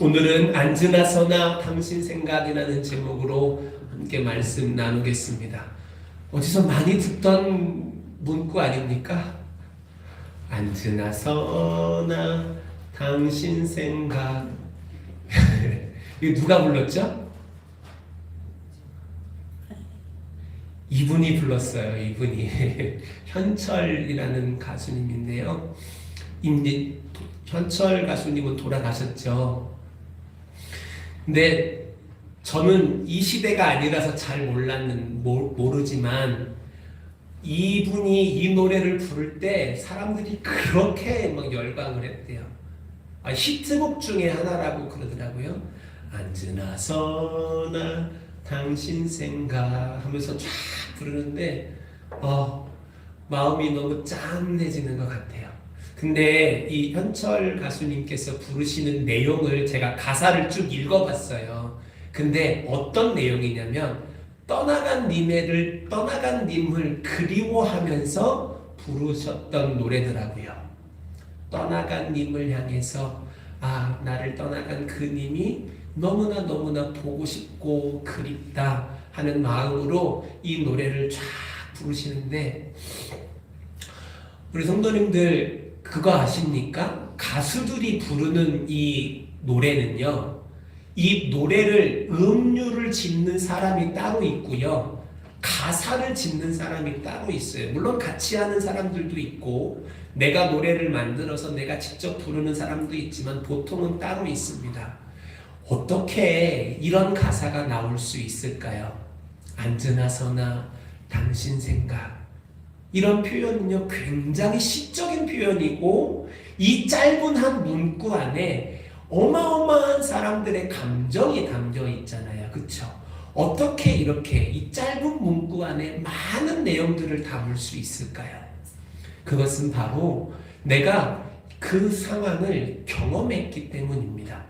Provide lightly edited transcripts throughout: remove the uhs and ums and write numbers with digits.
오늘은 앉으나 서나 당신 생각이라는 제목으로 함께 말씀 나누겠습니다. 어디서 많이 듣던 문구 아닙니까? 앉으나 서나 당신 생각. 이거 누가 불렀죠? 이분이 불렀어요. 이분이 현철이라는 가수님인데요. 현철 가수님은 돌아가셨죠. 근데 저는 이 시대가 아니라서 잘 모르지만 이분이 이 노래를 부를 때 사람들이 그렇게 막 열광을 했대요. 히트곡 중에 하나라고 그러더라고요. 앉으나 서나 당신 생각 하면서 쫙 부르는데 마음이 너무 짠해지는 것 같아요. 근데 이 현철 가수님께서 부르시는 내용을 제가 가사를 쭉 읽어봤어요. 근데 어떤 내용이냐면 떠나간 님을 그리워하면서 부르셨던 노래더라고요. 떠나간 님을 향해서 나를 떠나간 그 님이 너무나 보고 싶고 그립다 하는 마음으로 이 노래를 쫙 부르시는데, 우리 성도님들 그거 아십니까? 가수들이 부르는 이 노래는요, 이 노래를 음률을 짓는 사람이 따로 있고요, 가사를 짓는 사람이 따로 있어요. 물론 같이 하는 사람들도 있고 내가 노래를 만들어서 내가 직접 부르는 사람도 있지만 보통은 따로 있습니다. 어떻게 이런 가사가 나올 수 있을까요? 앉으나 서나 당신 생각, 이런 표현은요 굉장히 시적인 표현이고, 이 짧은 한 문구 안에 어마어마한 사람들의 감정이 담겨 있잖아요. 그쵸? 어떻게 이렇게 이 짧은 문구 안에 많은 내용들을 담을 수 있을까요? 그것은 바로 내가 그 상황을 경험했기 때문입니다.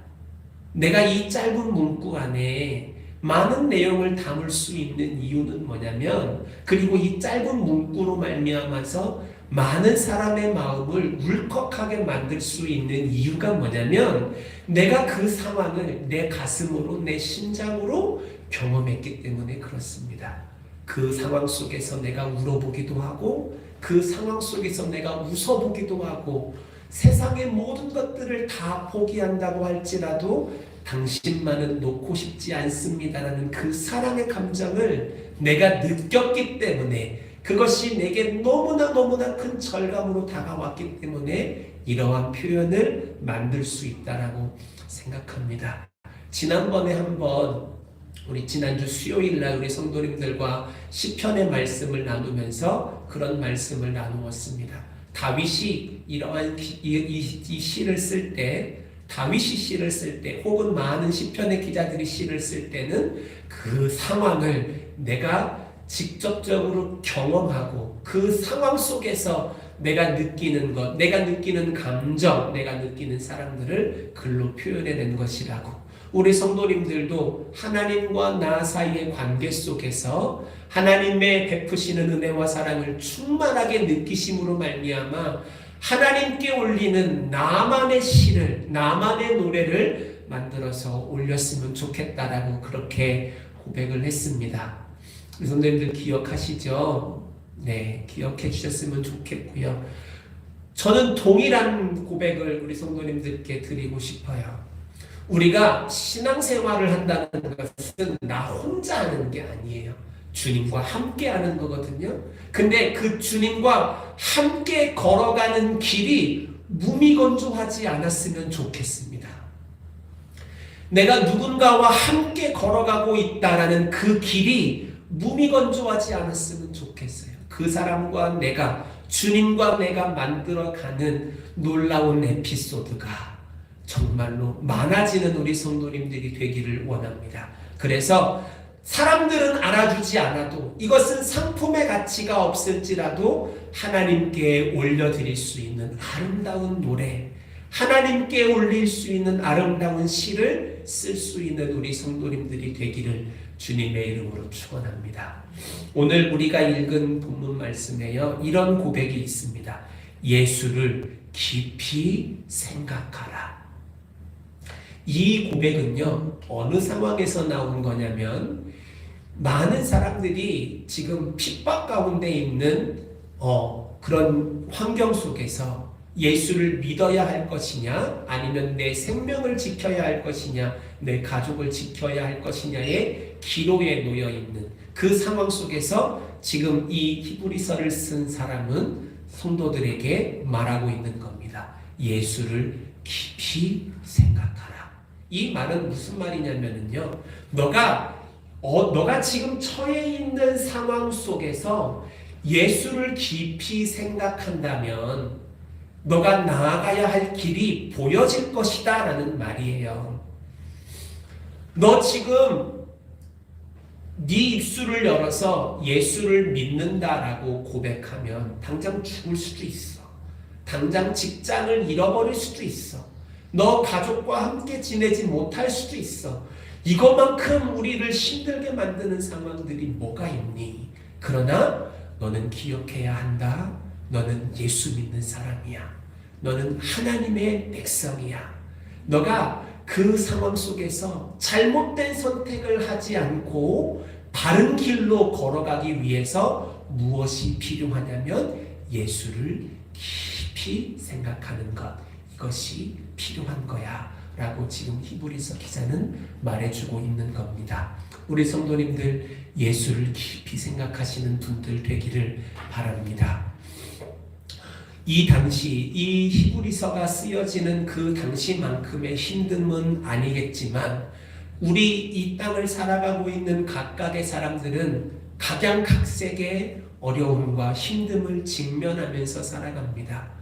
내가 이 짧은 문구 안에 많은 내용을 담을 수 있는 이유는 뭐냐면, 그리고 이 짧은 문구로 말미암아서 많은 사람의 마음을 울컥하게 만들 수 있는 이유가 뭐냐면, 내가 그 상황을 내 가슴으로, 내 심장으로 경험했기 때문에 그렇습니다. 그 상황 속에서 내가 울어보기도 하고, 그 상황 속에서 내가 웃어보기도 하고, 세상의 모든 것들을 다 포기한다고 할지라도 당신만은 놓고 싶지 않습니다라는 그 사랑의 감정을 내가 느꼈기 때문에, 그것이 내게 너무나 큰 절감으로 다가왔기 때문에 이러한 표현을 만들 수 있다라고 생각합니다. 지난번에 한번 우리 지난주 수요일날 우리 성도님들과 시편의 말씀을 나누면서 그런 말씀을 나누었습니다. 다윗이 이러한 이 시를 쓸 때, 다윗이 시를 쓸 때, 혹은 많은 시편의 기자들이 시를 쓸 때는 그 상황을 내가 직접적으로 경험하고 그 상황 속에서 내가 느끼는 것, 내가 느끼는 감정, 내가 느끼는 사람들을 글로 표현해낸 것이라고. 우리 성도님들도 하나님과 나 사이의 관계 속에서 하나님의 베푸시는 은혜와 사랑을 충만하게 느끼심으로 말미암아 하나님께 올리는 나만의 시를, 나만의 노래를 만들어서 올렸으면 좋겠다라고 그렇게 고백을 했습니다. 우리 성도님들 기억하시죠? 네, 기억해 주셨으면 좋겠고요. 저는 동일한 고백을 우리 성도님들께 드리고 싶어요. 우리가 신앙생활을 한다는 것은 나 혼자 하는 게 아니에요. 주님과 함께 하는 거거든요. 근데 그 주님과 함께 걸어가는 길이 무미건조하지 않았으면 좋겠습니다. 내가 누군가와 함께 걸어가고 있다라는 그 길이 무미건조하지 않았으면 좋겠어요. 그 사람과 내가, 주님과 내가 만들어가는 놀라운 에피소드가 정말로 많아지는 우리 성도님들이 되기를 원합니다. 그래서 사람들은 알아주지 않아도, 이것은 상품의 가치가 없을지라도 하나님께 올려드릴 수 있는 아름다운 노래, 하나님께 올릴 수 있는 아름다운 시를 쓸 수 있는 우리 성도님들이 되기를 주님의 이름으로 축원합니다. 오늘 우리가 읽은 본문 말씀에요, 이런 고백이 있습니다. 예수를 깊이 생각하라. 이 고백은요, 어느 상황에서 나온 거냐면, 많은 사람들이 지금 핍박 가운데 있는 그런 환경 속에서 예수를 믿어야 할 것이냐, 아니면 내 생명을 지켜야 할 것이냐, 내 가족을 지켜야 할 것이냐의 기로에 놓여 있는 그 상황 속에서 지금 이 히브리서를 쓴 사람은 성도들에게 말하고 있는 겁니다. 예수를 깊이 생각하라. 이 말은 무슨 말이냐면요, 너가 지금 처해 있는 상황 속에서 예수를 깊이 생각한다면 너가 나아가야 할 길이 보여질 것이다 라는 말이에요. 너 지금 네 입술을 열어서 예수를 믿는다라고 고백하면 당장 죽을 수도 있어. 당장 직장을 잃어버릴 수도 있어. 너 가족과 함께 지내지 못할 수도 있어. 이것만큼 우리를 힘들게 만드는 상황들이 뭐가 있니? 그러나 너는 기억해야 한다. 너는 예수 믿는 사람이야. 너는 하나님의 백성이야. 너가 그 상황 속에서 잘못된 선택을 하지 않고 바른 길로 걸어가기 위해서 무엇이 필요하냐면 예수를 깊이 생각하는 것. 이것이 필요한 거야 라고 지금 히브리서 기자는 말해주고 있는 겁니다. 우리 성도님들, 예수를 깊이 생각하시는 분들 되기를 바랍니다. 이 당시 이 히브리서가 쓰여지는 그 당시만큼의 힘듦은 아니겠지만 우리 이 땅을 살아가고 있는 각각의 사람들은 각양각색의 어려움과 힘듦을 직면하면서 살아갑니다.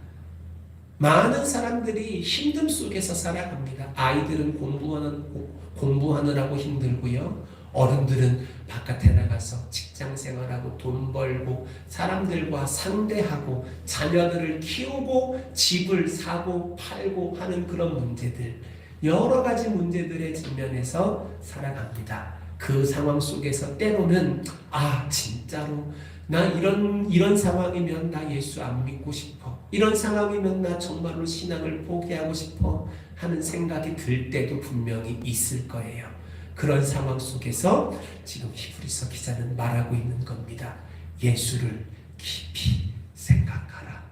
많은 사람들이 힘듦 속에서 살아갑니다. 아이들은 공부하느라고 힘들고요. 어른들은 바깥에 나가서 직장 생활하고 돈 벌고 사람들과 상대하고 자녀들을 키우고 집을 사고 팔고 하는 그런 문제들, 여러 가지 문제들의 직면에서 살아갑니다. 그 상황 속에서 때로는 진짜로 나 이런 상황이면 나 예수 안 믿고 싶어. 이런 상황이면 나 정말로 신앙을 포기하고 싶어 하는 생각이 들 때도 분명히 있을 거예요. 그런 상황 속에서 지금 히브리서 기자는 말하고 있는 겁니다. 예수를 깊이 생각하라.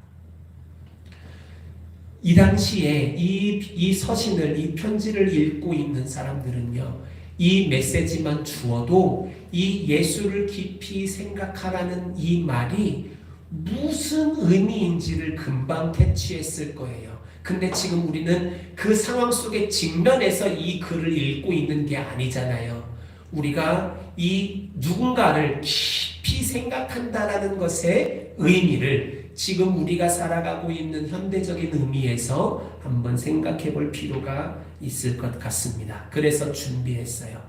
이 당시에 이 서신을, 이 편지를 읽고 있는 사람들은요, 이 메시지만 주어도 이 예수를 깊이 생각하라는 이 말이 무슨 의미인지를 금방 캐치했을 거예요. 근데 지금 우리는 그 상황 속에 직면해서 이 글을 읽고 있는 게 아니잖아요. 우리가 이 누군가를 깊이 생각한다라는 것의 의미를 지금 우리가 살아가고 있는 현대적인 의미에서 한번 생각해 볼 필요가 있을 것 같습니다. 그래서 준비했어요.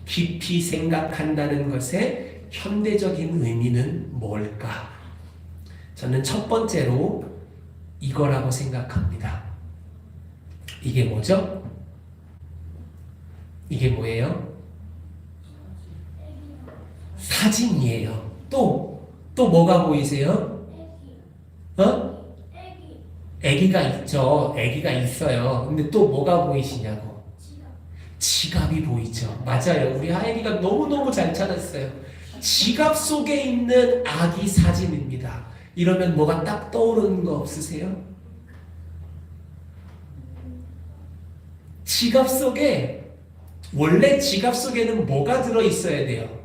깊이 생각한다는 것의 현대적인 의미는 뭘까? 저는 첫 번째로 이거라고 생각합니다. 이게 뭐죠? 이게 뭐예요? 사진이에요. 또 뭐가 보이세요? 애기가 있죠. 애기가 있어요. 근데 또 뭐가 보이시냐고? 지갑이 보이죠. 맞아요. 우리 하연이가 너무너무 잘 찾았어요. 지갑 속에 있는 아기 사진입니다. 이러면 뭐가 딱 떠오르는 거 없으세요? 지갑 속에, 원래 지갑 속에는 뭐가 들어있어야 돼요?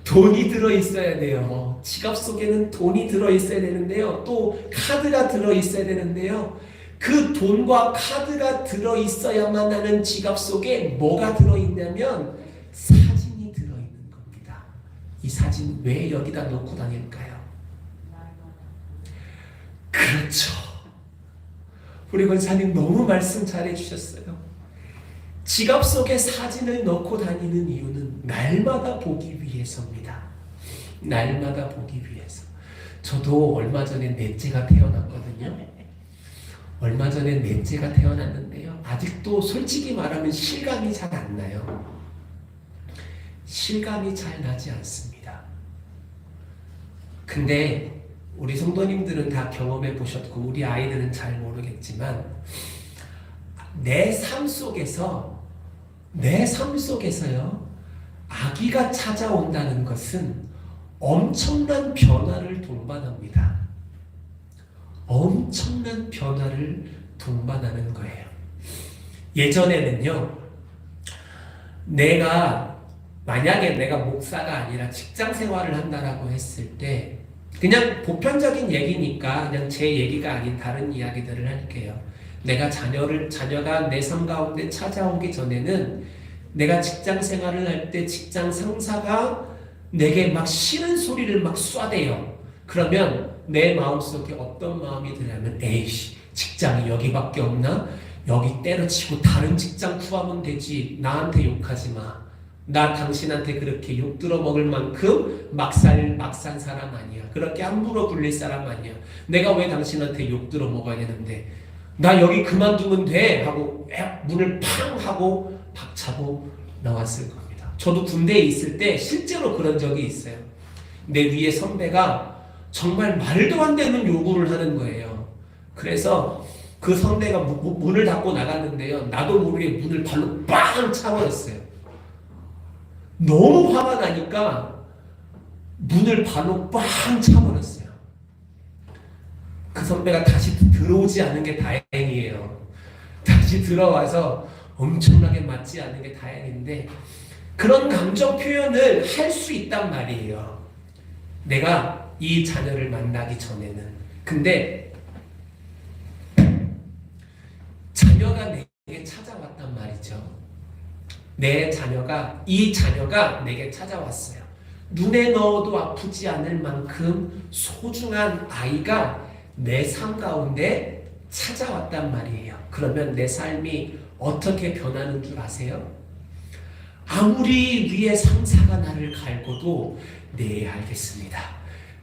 돈이 들어있어야 돼요. 지갑 속에는 돈이 들어있어야 되는데요. 또 카드가 들어있어야 되는데요. 그 돈과 카드가 들어있어야만 하는 지갑 속에 뭐가 들어있냐면 사진이 들어있는 겁니다. 이 사진 왜 여기다 놓고 다닐까요? 그렇죠. 우리 권사님 너무 말씀 잘해 주셨어요. 지갑 속에 사진을 넣고 다니는 이유는 날마다 보기 위해서입니다. 날마다 보기 위해서. 저도 얼마 전에 넷째가 태어났거든요. 얼마 전에 넷째가 태어났는데요. 아직도 솔직히 말하면 실감이 잘 안 나요. 실감이 잘 나지 않습니다. 근데 우리 성도님들은 다 경험해 보셨고 우리 아이들은 잘 모르겠지만 내 삶 속에서, 내 삶 속에서요, 아기가 찾아온다는 것은 엄청난 변화를 동반합니다. 엄청난 변화를 동반하는 거예요. 예전에는요, 만약에 내가 목사가 아니라 직장 생활을 한다라고 했을 때, 그냥 보편적인 얘기니까 그냥 제 얘기가 아닌 다른 이야기들을 할게요. 자녀가 내 삶 가운데 찾아오기 전에는 내가 직장 생활을 할 때 직장 상사가 내게 막 싫은 소리를 막 쏴대요. 그러면 내 마음속에 어떤 마음이 드냐면, 에이씨, 직장이 여기밖에 없나? 여기 때려치고 다른 직장 구하면 되지. 나한테 욕하지 마. 나 당신한테 그렇게 욕 들어먹을 만큼 막산 사람 아니야. 그렇게 함부로 굴릴 사람 아니야. 내가 왜 당신한테 욕 들어먹어야 되는데, 나 여기 그만두면 돼 하고 문을 팡 하고 박차고 나왔을 겁니다. 저도 군대에 있을 때 실제로 그런 적이 있어요. 내 위에 선배가 정말 말도 안 되는 요구를 하는 거예요. 그래서 그 선배가 문을 닫고 나갔는데요, 나도 모르게 문을 발로 빵 차버렸어요. 너무 화가 나니까 문을 발로 빵 차버렸어요. 그 선배가 다시 들어오지 않은 게 다행이에요. 다시 들어와서 엄청나게 맞지 않은 게 다행인데, 그런 감정 표현을 할 수 있단 말이에요. 내가 이 자녀를 만나기 전에는. 근데 자녀가 내게 찾아왔단 말이죠. 이 자녀가 내게 찾아왔어요. 눈에 넣어도 아프지 않을 만큼 소중한 아이가 내 삶 가운데 찾아왔단 말이에요. 그러면 내 삶이 어떻게 변하는 줄 아세요? 아무리 위에 상사가 나를 갈고도 네 알겠습니다,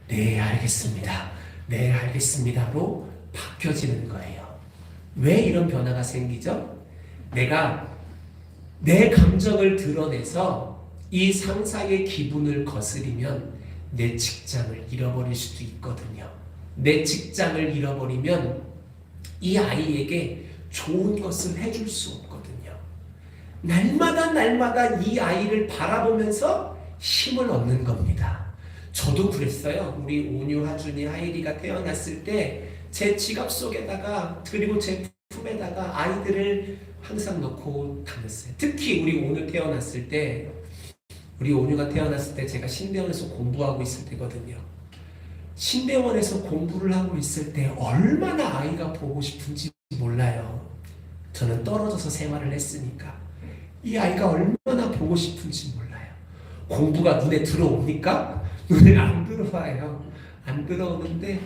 네 알겠습니다, 네 알겠습니다로 바뀌어지는 거예요. 왜 이런 변화가 생기죠? 내가 내 감정을 드러내서 이 상사의 기분을 거스리면 내 직장을 잃어버릴 수도 있거든요. 내 직장을 잃어버리면 이 아이에게 좋은 것을 해줄 수 없거든요. 날마다 이 아이를 바라보면서 힘을 얻는 겁니다. 저도 그랬어요. 우리 온유, 하준이, 하일이가 태어났을 때 제 지갑 속에다가, 그리고 제 품에다가 아이들을 항상 넣고 다녔어요. 특히 우리 온유가 태어났을 때 제가 신대원에서 공부하고 있을 때거든요. 신대원에서 공부를 하고 있을 때 얼마나 아이가 보고 싶은지 몰라요. 저는 떨어져서 생활을 했으니까. 이 아이가 얼마나 보고 싶은지 몰라요. 공부가 눈에 들어옵니까? 눈에 안 들어와요. 안 들어오는데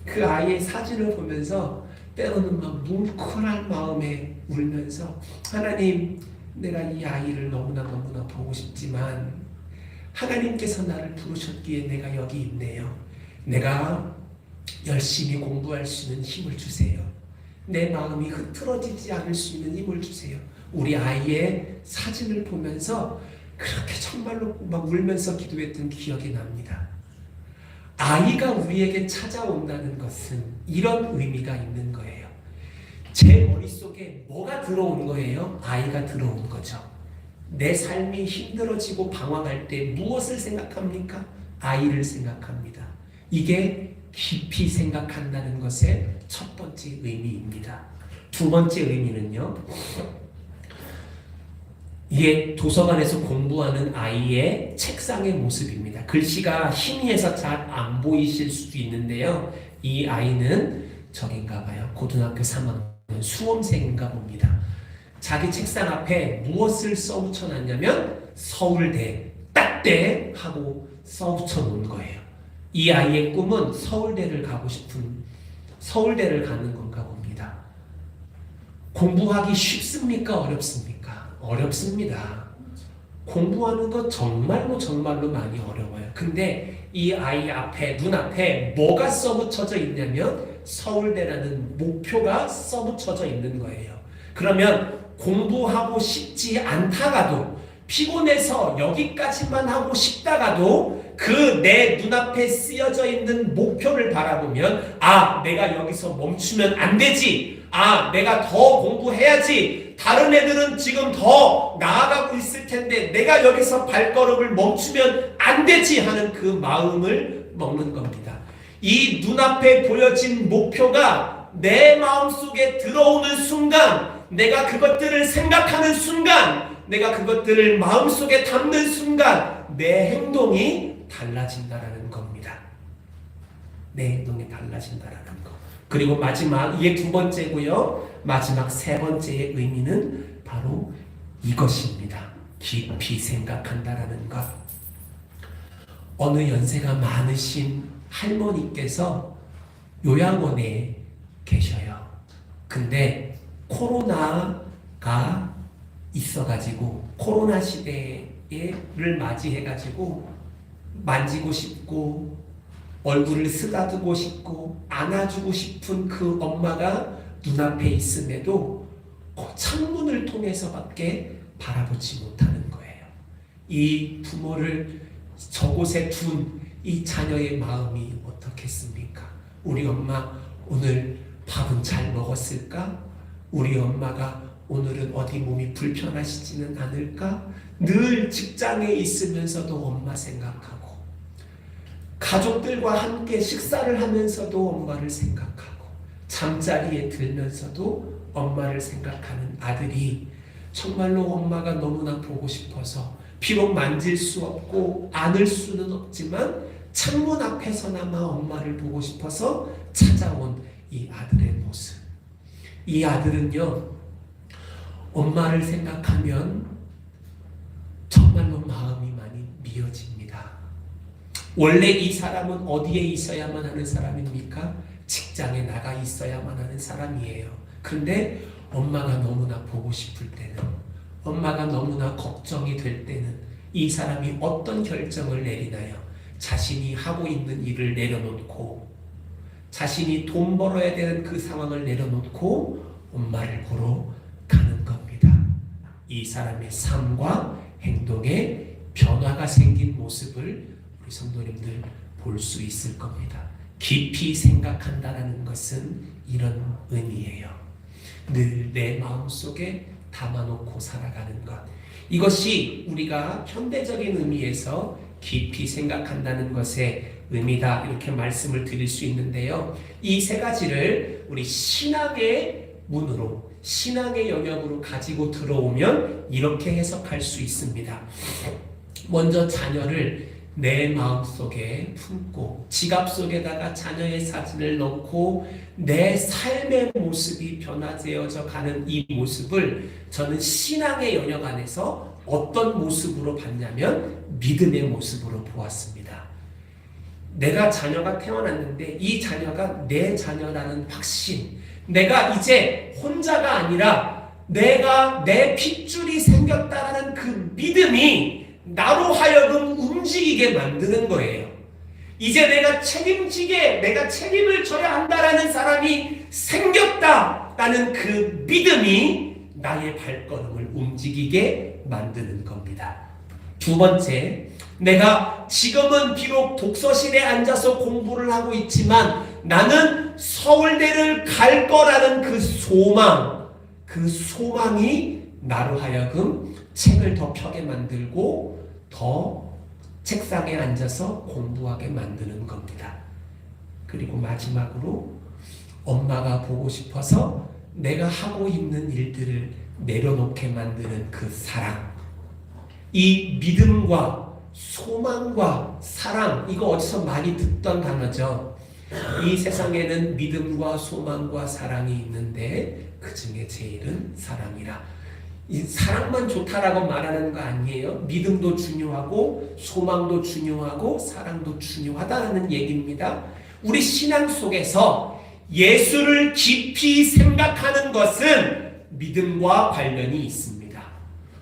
그 아이의 사진을 보면서 때로는 막 뭉클한 마음에 울면서, 하나님, 내가 이 아이를 너무나 보고 싶지만 하나님께서 나를 부르셨기에 내가 여기 있네요. 내가 열심히 공부할 수 있는 힘을 주세요. 내 마음이 흐트러지지 않을 수 있는 힘을 주세요. 우리 아이의 사진을 보면서 그렇게 정말로 막 울면서 기도했던 기억이 납니다. 아이가 우리에게 찾아온다는 것은 이런 의미가 있는 거예요. 제 머릿속에 뭐가 들어온 거예요? 아이가 들어온 거죠. 내 삶이 힘들어지고 방황할 때 무엇을 생각합니까? 아이를 생각합니다. 이게 깊이 생각한다는 것의 첫 번째 의미입니다. 두 번째 의미는요, 이게 도서관에서 공부하는 아이의 책상의 모습입니다. 글씨가 희미해서 잘 안 보이실 수도 있는데요, 이 아이는 저긴가 봐요. 고등학교 3학년 수험생인가 봅니다. 자기 책상 앞에 무엇을 써붙여 놨냐면 서울대, 딱대 하고 써붙여 놓은 거예요. 이 아이의 꿈은 서울대를 가는 건가 봅니다. 공부하기 쉽습니까? 어렵습니까? 어렵습니다. 공부하는 거 정말로 많이 어려워요. 근데 이 아이 앞에, 눈앞에 뭐가 써붙여져 있냐면 서울대라는 목표가 써붙여져 있는 거예요. 그러면 공부하고 싶지 않다가도, 피곤해서 여기까지만 하고 싶다가도 그 내 눈앞에 쓰여져 있는 목표를 바라보면, 아, 내가 여기서 멈추면 안 되지 아, 내가 더 공부해야지. 다른 애들은 지금 더 나아가고 있을 텐데 내가 여기서 발걸음을 멈추면 안 되지 하는 그 마음을 먹는 겁니다. 이 눈앞에 보여진 목표가 내 마음속에 들어오는 순간, 내가 그것들을 생각하는 순간, 내가 그것들을 마음속에 담는 순간 내 행동이 달라진다라는 겁니다. 내 행동이 달라진다라는 거. 그리고 마지막, 이게 두 번째고요. 마지막 세 번째의 의미는 바로 이것입니다. 깊이 생각한다라는 것. 어느 연세가 많으신 할머니께서 요양원에 계셔요. 근데 코로나가 있어가지고 코로나 시대를 맞이해가지고 만지고 싶고 얼굴을 쓰다듬고 싶고 안아주고 싶은 그 엄마가 눈앞에 있음에도 창문을 통해서밖에 바라보지 못하는 거예요. 이 부모를 저곳에 둔 이 자녀의 마음이 어떻겠습니까? 우리 엄마 오늘 밥은 잘 먹었을까? 우리 엄마가 오늘은 어디 몸이 불편하시지는 않을까? 늘 직장에 있으면서도 엄마 생각하고 가족들과 함께 식사를 하면서도 엄마를 생각하고 잠자리에 들면서도 엄마를 생각하는 아들이 정말로 엄마가 너무나 보고 싶어서 비록 만질 수 없고 안을 수는 없지만 창문 앞에서나마 엄마를 보고 싶어서 찾아온 이 아들의 모습. 이 아들은요, 엄마를 생각하면 정말로 마음이 많이 미어집니다. 원래 이 사람은 어디에 있어야만 하는 사람입니까? 직장에 나가 있어야만 하는 사람이에요. 그런데 엄마가 너무나 보고 싶을 때는, 엄마가 너무나 걱정이 될 때는 이 사람이 어떤 결정을 내리나요? 자신이 하고 있는 일을 내려놓고, 자신이 돈 벌어야 되는 그 상황을 내려놓고 엄마를 보러 가는 겁니다. 이 사람의 삶과 행동에 변화가 생긴 모습을 우리 성도님들 볼 수 있을 겁니다. 깊이 생각한다라는 것은 이런 의미예요. 늘 내 마음속에 담아놓고 살아가는 것. 이것이 우리가 현대적인 의미에서 깊이 생각한다는 것의 의미다, 이렇게 말씀을 드릴 수 있는데요. 이 세 가지를 우리 신앙의 문으로, 신앙의 영역으로 가지고 들어오면 이렇게 해석할 수 있습니다. 먼저 자녀를 내 마음속에 품고 지갑 속에다가 자녀의 사진을 넣고 내 삶의 모습이 변화되어져 가는 이 모습을 저는 신앙의 영역 안에서 어떤 모습으로 봤냐면 믿음의 모습으로 보았습니다. 내가 자녀가 태어났는데 이 자녀가 내 자녀라는 확신, 내가 이제 혼자가 아니라 내가 내 핏줄이 생겼다라는 그 믿음이 나로 하여금 움직이게 만드는 거예요. 이제 내가 책임지게, 내가 책임을 져야 한다라는 사람이 생겼다라는 그 믿음이 나의 발걸음을 움직이게 만드는 겁니다. 두 번째, 내가 지금은 비록 독서실에 앉아서 공부를 하고 있지만 나는 서울대를 갈 거라는 그 소망, 그 소망이 나로 하여금 책을 더 펴게 만들고 더 책상에 앉아서 공부하게 만드는 겁니다. 그리고 마지막으로 엄마가 보고 싶어서 내가 하고 있는 일들을 내려놓게 만드는 그 사랑. 이 믿음과 소망과 사랑, 이거 어디서 많이 듣던 단어죠. 이 세상에는 믿음과 소망과 사랑이 있는데 그 중에 제일은 사랑이라. 이 사랑만 좋다라고 말하는 거 아니에요. 믿음도 중요하고 소망도 중요하고 사랑도 중요하다는 얘기입니다. 우리 신앙 속에서 예수를 깊이 생각하는 것은 믿음과 관련이 있습니다.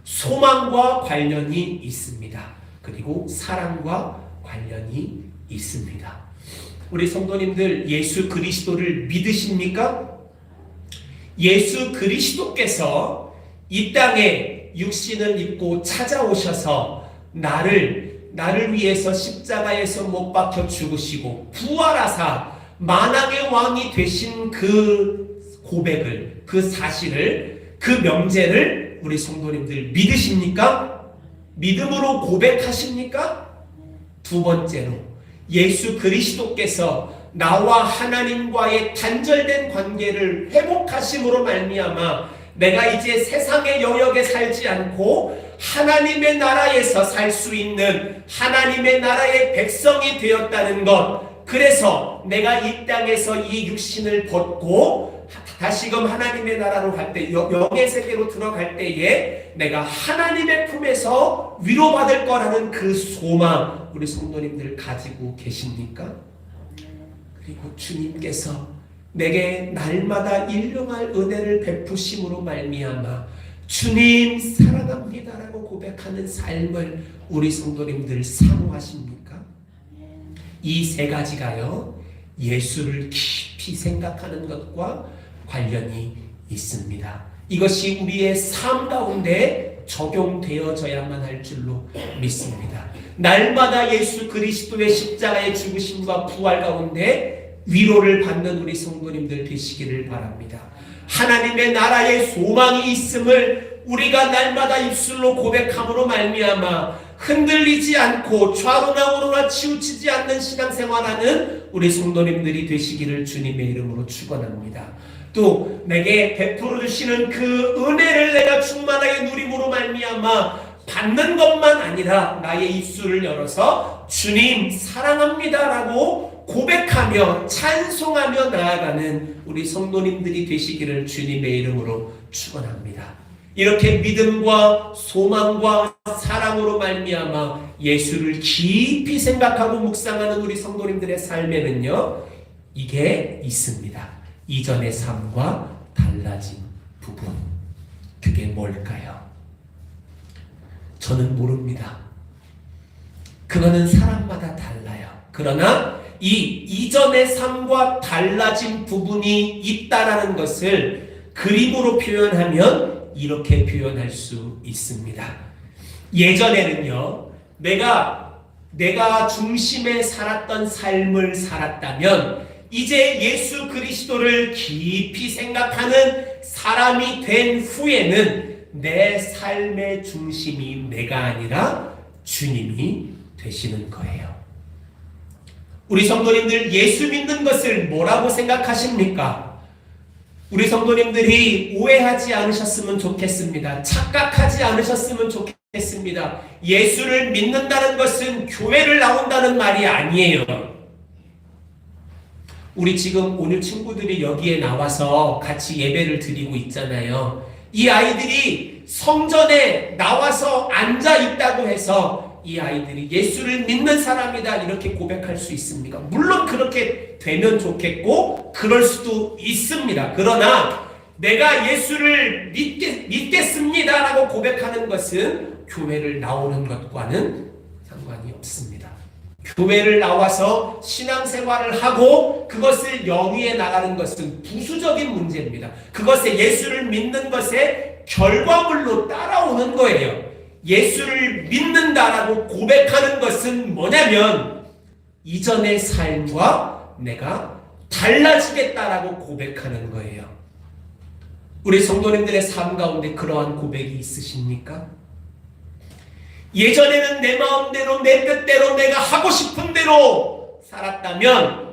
소망과 관련이 있습니다. 그리고 사랑과 관련이 있습니다. 우리 성도님들, 예수 그리스도를 믿으십니까? 예수 그리스도께서 이 땅에 육신을 입고 찾아오셔서 나를 위해서 십자가에서 못 박혀 죽으시고 부활하사 만왕의 왕이 되신 그 고백을, 그 사실을, 그 명제를 우리 성도님들 믿으십니까? 믿음으로 고백하십니까? 두 번째로, 예수 그리스도께서 나와 하나님과의 단절된 관계를 회복하심으로 말미암아 내가 이제 세상의 영역에 살지 않고 하나님의 나라에서 살 수 있는 하나님의 나라의 백성이 되었다는 것. 그래서 내가 이 땅에서 이 육신을 벗고 다시금 하나님의 나라로 갈 때, 영의 세계로 들어갈 때에 내가 하나님의 품에서 위로받을 거라는 그 소망, 우리 성도님들 가지고 계십니까? 그리고 주님께서 내게 날마다 일용할 은혜를 베푸심으로 말미암아 주님 사랑합니다라고 고백하는 삶을 우리 성도님들 사모하십니까? 이 세 가지가요, 예수를 깊이 생각하는 것과 관련이 있습니다. 이것이 우리의 삶 가운데 적용되어져야만 할 줄로 믿습니다. 날마다 예수 그리스도의 십자가의 죽으심과 부활 가운데 위로를 받는 우리 성도님들 되시기를 바랍니다. 하나님의 나라의 소망이 있음을 우리가 날마다 입술로 고백함으로 말미암아 흔들리지 않고 좌로나 우로나 치우치지 않는 신앙생활하는 우리 성도님들이 되시기를 주님의 이름으로 축원합니다. 또 내게 베풀어 주시는 그 은혜를 내가 충만하게 누림으로 말미암아 받는 것만 아니라 나의 입술을 열어서 주님 사랑합니다라고 고백하며 찬송하며 나아가는 우리 성도님들이 되시기를 주님의 이름으로 축원합니다. 이렇게 믿음과 소망과 사랑으로 말미암아 예수를 깊이 생각하고 묵상하는 우리 성도님들의 삶에는요, 이게 있습니다. 이전의 삶과 달라진 부분. 그게 뭘까요? 저는 모릅니다. 그거는 사람마다 달라요. 그러나 이 이전의 삶과 달라진 부분이 있다라는 것을 그림으로 표현하면 이렇게 표현할 수 있습니다. 예전에는요, 내가 중심에 살았던 삶을 살았다면 이제 예수 그리스도를 깊이 생각하는 사람이 된 후에는 내 삶의 중심이 내가 아니라 주님이 되시는 거예요. 우리 성도님들 예수 믿는 것을 뭐라고 생각하십니까? 우리 성도님들이 오해하지 않으셨으면 좋겠습니다. 착각하지 않으셨으면 좋겠습니다. 예수를 믿는다는 것은 교회를 나온다는 말이 아니에요. 우리 지금 오늘 친구들이 여기에 나와서 같이 예배를 드리고 있잖아요. 이 아이들이 성전에 나와서 앉아 있다고 해서 이 아이들이 예수를 믿는 사람이다 이렇게 고백할 수 있습니까? 물론 그렇게 되면 좋겠고 그럴 수도 있습니다. 그러나 내가 예수를 믿겠습니다라고 고백하는 것은 교회를 나오는 것과는 상관이 없습니다. 교회를 나와서 신앙생활을 하고 그것을 영위해 나가는 것은 부수적인 문제입니다. 그것에 예수를 믿는 것의 결과물로 따라오는 거예요. 예수를 믿는다라고 고백하는 것은 뭐냐면 이전의 삶과 내가 달라지겠다라고 고백하는 거예요. 우리 성도님들의 삶 가운데 그러한 고백이 있으십니까? 예전에는 내 마음대로 내 뜻대로 내가 하고 싶은 대로 살았다면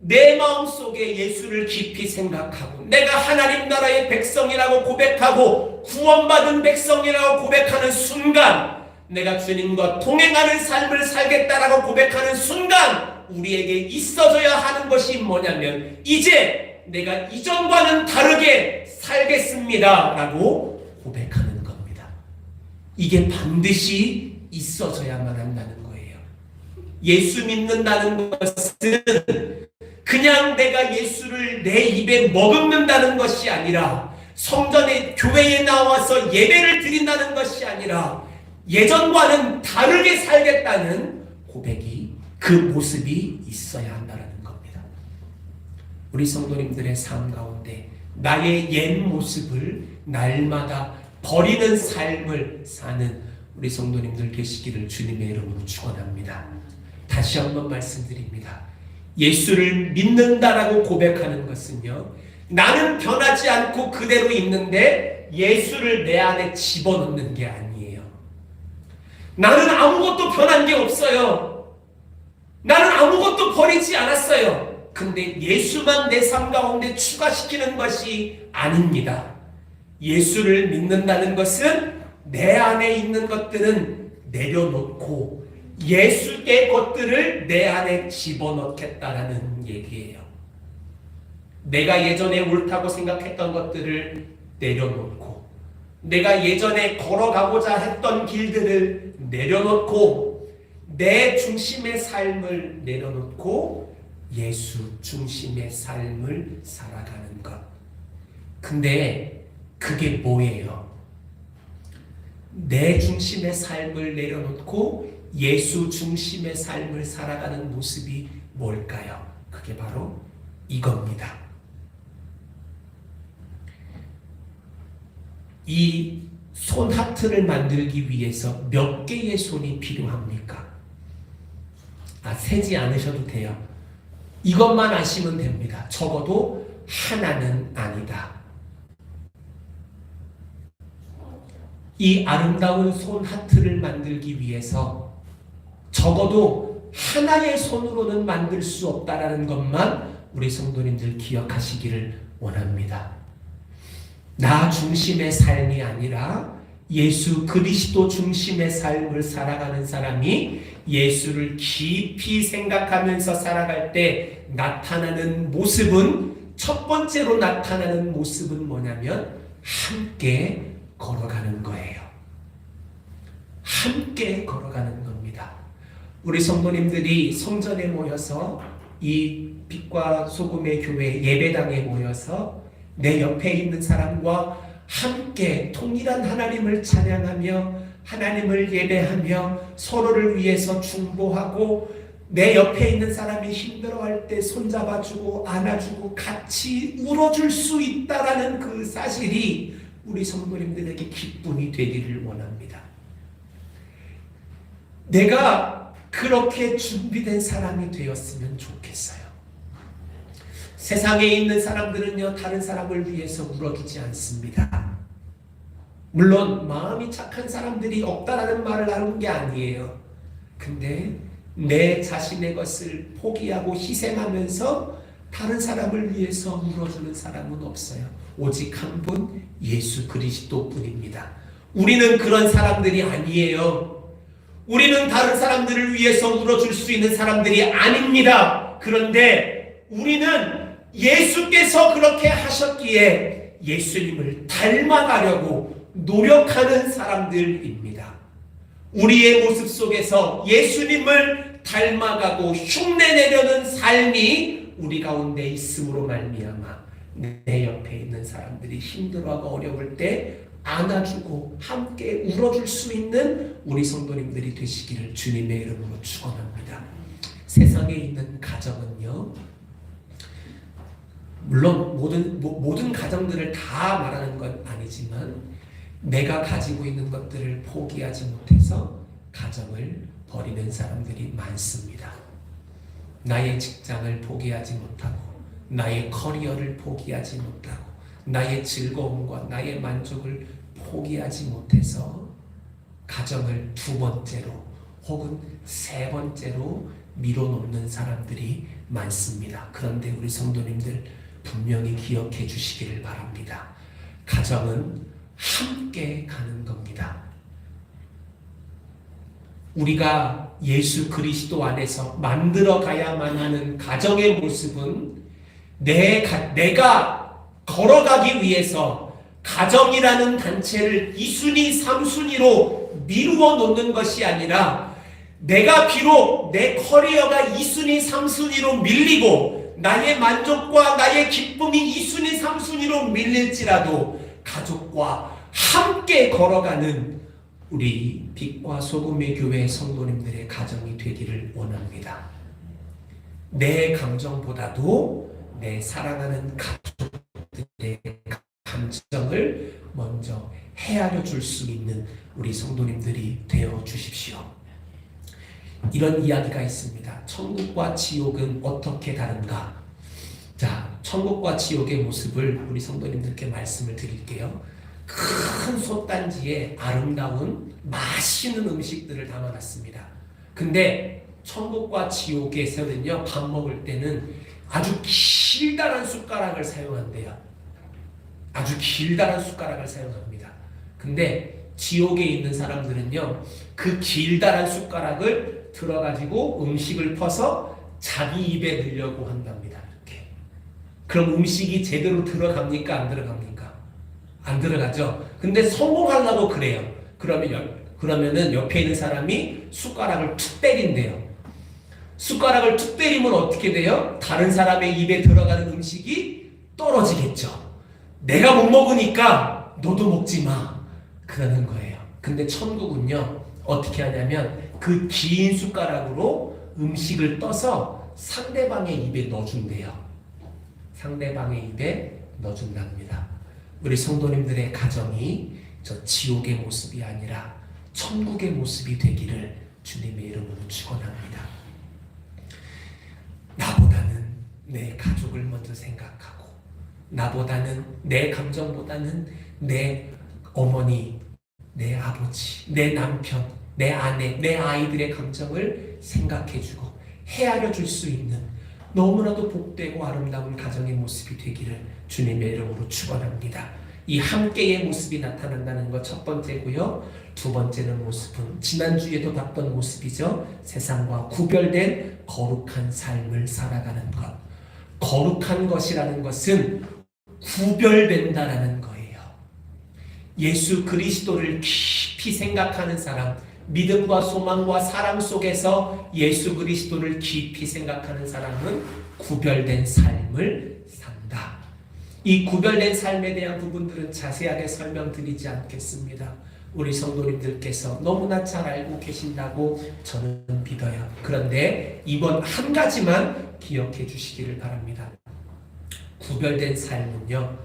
내 마음속에 예수를 깊이 생각하고 내가 하나님 나라의 백성이라고 고백하고 구원받은 백성이라고 고백하는 순간 내가 주님과 동행하는 삶을 살겠다라고 고백하는 순간 우리에게 있어져야 하는 것이 뭐냐면 이제 내가 이전과는 다르게 살겠습니다 라고 고백하는 겁니다. 이게 반드시 있어져야만 한다는 거예요. 예수 믿는다는 것은 그냥 내가 예수를 내 입에 머금는다는 것이 아니라 성전에 교회에 나와서 예배를 드린다는 것이 아니라 예전과는 다르게 살겠다는 고백이 그 모습이 있어야 한다는 겁니다. 우리 성도님들의 삶 가운데 나의 옛 모습을 날마다 버리는 삶을 사는 우리 성도님들 되시기를 주님의 이름으로 축원합니다. 다시 한번 말씀드립니다. 예수를 믿는다라고 고백하는 것은요, 나는 변하지 않고 그대로 있는데 예수를 내 안에 집어넣는 게 아니에요. 나는 아무것도 변한 게 없어요. 나는 아무것도 버리지 않았어요. 근데 예수만 내 삶 가운데 추가시키는 것이 아닙니다. 예수를 믿는다는 것은 내 안에 있는 것들은 내려놓고 예수의 것들을 내 안에 집어넣겠다라는 얘기예요. 내가 예전에 옳다고 생각했던 것들을 내려놓고 내가 예전에 걸어가고자 했던 길들을 내려놓고 내 중심의 삶을 내려놓고 예수 중심의 삶을 살아가는 것. 근데 그게 뭐예요? 내 중심의 삶을 내려놓고 예수 중심의 삶을 살아가는 모습이 뭘까요? 그게 바로 이겁니다. 이 손 하트를 만들기 위해서 몇 개의 손이 필요합니까? 세지 않으셔도 돼요. 이것만 아시면 됩니다. 적어도 하나는 아니다. 이 아름다운 손 하트를 만들기 위해서 적어도 하나의 손으로는 만들 수 없다라는 것만 우리 성도님들 기억하시기를 원합니다. 나 중심의 삶이 아니라 예수 그리스도 중심의 삶을 살아가는 사람이 예수를 깊이 생각하면서 살아갈 때 나타나는 모습은, 첫 번째로 나타나는 모습은 뭐냐면 함께 걸어가는 거예요. 함께 걸어가는 겁니다. 우리 성도님들이 성전에 모여서 이 빛과 소금의 교회 예배당에 모여서 내 옆에 있는 사람과 함께 통일한 하나님을 찬양하며 하나님을 예배하며 서로를 위해서 중보하고 내 옆에 있는 사람이 힘들어할 때 손잡아주고 안아주고 같이 울어줄 수 있다라는 그 사실이 우리 성도님들에게 기쁨이 되기를 원합니다. 내가 그렇게 준비된 사람이 되었으면 좋겠어요. 세상에 있는 사람들은요, 다른 사람을 위해서 울어주지 않습니다. 물론 마음이 착한 사람들이 없다라는 말을 하는 게 아니에요. 근데 내 자신의 것을 포기하고 희생하면서 다른 사람을 위해서 울어주는 사람은 없어요. 오직 한 분, 예수 그리스도뿐입니다. 우리는 그런 사람들이 아니에요. 우리는 다른 사람들을 위해서 울어줄 수 있는 사람들이 아닙니다. 그런데 우리는 예수께서 그렇게 하셨기에 예수님을 닮아가려고 노력하는 사람들입니다. 우리의 모습 속에서 예수님을 닮아가고 흉내내려는 삶이 우리 가운데 있음으로 말미암아 내 옆에 있는 사람들이 힘들어하고 어려울 때 안아주고 함께 울어줄 수 있는 우리 성도님들이 되시기를 주님의 이름으로 축원합니다. 세상에 있는 가정은요, 물론 모든 가정들을 다 말하는 건 아니지만 내가 가지고 있는 것들을 포기하지 못해서 가정을 버리는 사람들이 많습니다. 나의 직장을 포기하지 못하고 나의 커리어를 포기하지 못하고 나의 즐거움과 나의 만족을 포기하지 못해서 가정을 두 번째로 혹은 세 번째로 밀어놓는 사람들이 많습니다. 그런데 우리 성도님들 분명히 기억해 주시기를 바랍니다. 가정은 함께 가는 겁니다. 우리가 예수 그리스도 안에서 만들어 가야만 하는 가정의 모습은 내가 걸어가기 위해서 가정이라는 단체를 2순위, 3순위로 미루어 놓는 것이 아니라 내가 비록 내 커리어가 2순위, 3순위로 밀리고 나의 만족과 나의 기쁨이 2순위, 3순위로 밀릴지라도 가족과 함께 걸어가는 우리 빛과 소금의 교회 성도님들의 가정이 되기를 원합니다. 내 감정보다도 내 사랑하는 가족들의 감정을 먼저 헤아려 줄 수 있는 우리 성도님들이 되어 주십시오. 이런 이야기가 있습니다. 천국과 지옥은 어떻게 다른가? 자, 천국과 지옥의 모습을 우리 성도님들께 말씀을 드릴게요. 큰 솥단지에 아름다운 맛있는 음식들을 담아놨습니다. 근데 천국과 지옥에서는요, 밥 먹을 때는 아주 길다란 숟가락을 사용한대요. 아주 길다란 숟가락을 사용합니다. 근데 지옥에 있는 사람들은요, 그 길다란 숟가락을 들어가지고 음식을 퍼서 자기 입에 넣으려고 한답니다. 이렇게. 그럼 음식이 제대로 들어갑니까? 안 들어갑니까? 안 들어가죠. 근데 성공하려고 그래요. 그러면은 옆에 있는 사람이 숟가락을 툭 때린대요. 숟가락을 툭 때리면 어떻게 돼요? 다른 사람의 입에 들어가는 음식이 떨어지겠죠. 내가 못 먹으니까 너도 먹지 마. 그러는 거예요. 근데 천국은요, 어떻게 하냐면 그 긴 숟가락으로 음식을 떠서 상대방의 입에 넣어준대요. 상대방의 입에 넣어준답니다. 우리 성도님들의 가정이 저 지옥의 모습이 아니라 천국의 모습이 되기를 주님의 이름으로 축원합니다. 나보다는 내 가족을 먼저 생각하고, 나보다는 내 감정보다는 내 어머니, 내 아버지, 내 남편, 내 아내, 내 아이들의 감정을 생각해주고 헤아려 줄 수 있는 너무나도 복되고 아름다운 가정의 모습이 되기를 주님의 이름으로 축원합니다. 이 함께의 모습이 나타난다는 것 첫 번째고요. 두 번째는 모습은 지난주에도 봤던 모습이죠. 세상과 구별된 거룩한 삶을 살아가는 것. 거룩한 것이라는 것은 구별된다라는 거예요. 예수 그리스도를 깊이 생각하는 사람, 믿음과 소망과 사랑 속에서 예수 그리스도를 깊이 생각하는 사람은 구별된 삶을 산다. 이 구별된 삶에 대한 부분들은 자세하게 설명드리지 않겠습니다. 우리 성도님들께서 너무나 잘 알고 계신다고 저는 믿어요. 그런데 이번 한 가지만 기억해 주시기를 바랍니다. 구별된 삶은요,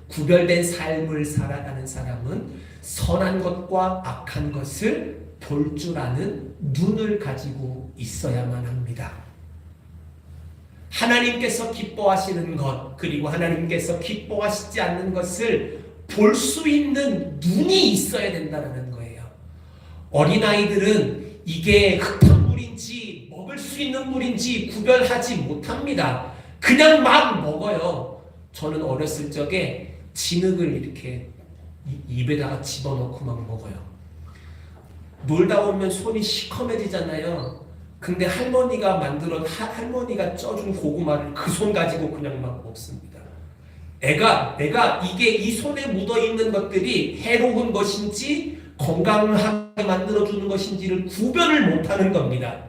구별된 삶을 살아가는 사람은 선한 것과 악한 것을 볼 줄 아는 눈을 가지고 있어야만 합니다. 하나님께서 기뻐하시는 것, 그리고 하나님께서 기뻐하시지 않는 것을 볼 수 있는 눈이 있어야 된다는 거예요. 어린아이들은 이게 흙탕물인지 먹을 수 있는 물인지 구별하지 못합니다. 그냥 막 먹어요. 저는 어렸을 적에 진흙을 이렇게 입에다가 집어넣고 막 먹어요. 놀다 보면 손이 시커매지잖아요. 근데 할머니가 쪄준 고구마를 그 손 가지고 그냥 막 먹습니다. 내가 이게 이 손에 묻어있는 것들이 해로운 것인지 건강하게 만들어주는 것인지를 구별을 못하는 겁니다.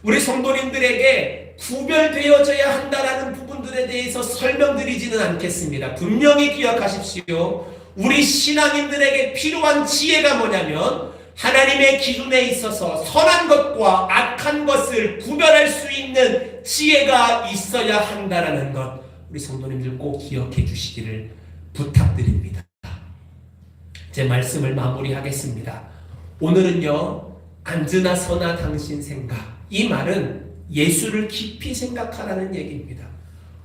우리 성도님들에게 구별되어져야 한다는 부분들에 대해서 설명드리지는 않겠습니다. 분명히 기억하십시오. 우리 신앙인들에게 필요한 지혜가 뭐냐면 하나님의 기준에 있어서 선한 것과 악한 것을 구별할 수 있는 지혜가 있어야 한다는 것, 우리 성도님들 꼭 기억해 주시기를 부탁드립니다. 제 말씀을 마무리하겠습니다. 오늘은요, 앉으나 서나 당신 생각, 이 말은 예수를 깊이 생각하라는 얘기입니다.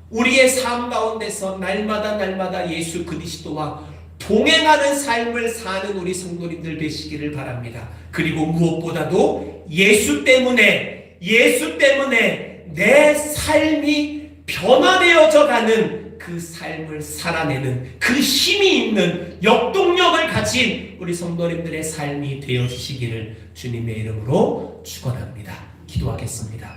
우리의 삶 가운데서 날마다 예수 그리스도와 동행하는 삶을 사는 우리 성도님들 되시기를 바랍니다. 그리고 무엇보다도 예수 때문에 내 삶이 변화되어져 가는 그 삶을 살아내는 그 힘이 있는 역동력을 가진 우리 성도님들의 삶이 되어주시기를 주님의 이름으로 축원합니다. 기도하겠습니다.